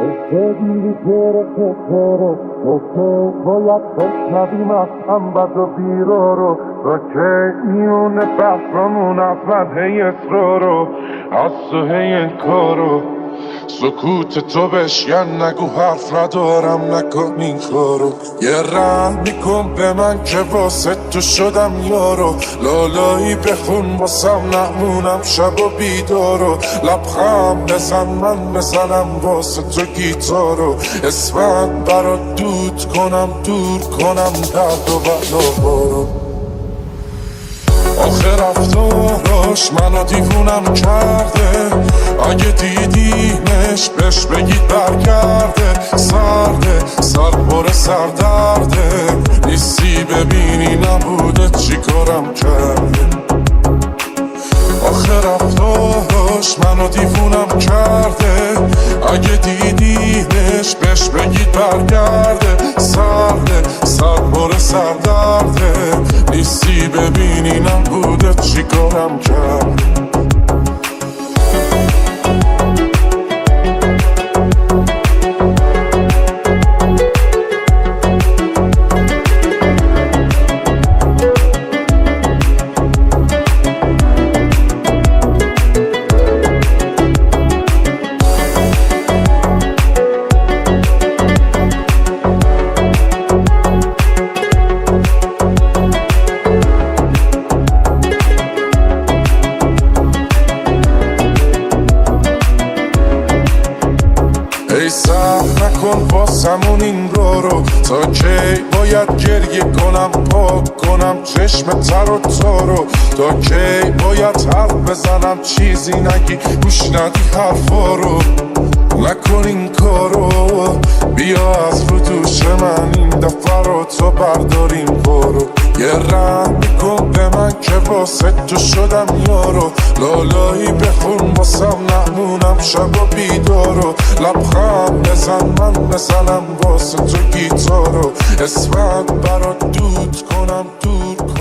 بگیری گرفته تو که باید بشنویم از هم بد و بیرا رو تا که میونه بحثمون از من هی اصرارو از تو هی انکارو سکوت تو بشکن نگو حرف ندارم نکن این کارو یه رحم میکن به من که واسه تو شدم یارو لالایی بخون واسم نمونم شب و بیدارو لبخند بزن من بزنم واسه تو گیتارو اسمت برات دود کنم دور کنم درد و بلابارو آخه رفتاراش منو دیوونم کرده اگه دیدیمش بهش بگید برگرده سرده سر پر سردرده نیستی ببینی نبوده چی کارم کرده آخه رفتاراش منو دیوونم کرده اگه دیدیمش بهش بگید برگرده سرده سر پر سردرده نیستی ببینی نبوده چی کارم کرده ای سر نکن واسمون این رو تا کی باید گریه کنم پاک کنم چشم تر و تارو تا کی باید حرف بزنم چیزی نگی گوش ندی حرفا رو نکن این کارو بیا از رو دوش من این دفعه رو تو برداریم برو یه رحم میکن به من که واسه تو شدم یارو لالایی بخون واسم نمونم شب و بیدارو لبخند بزن من بزنم واسه تو گیتارو اسمت برات دود کنم دور کنم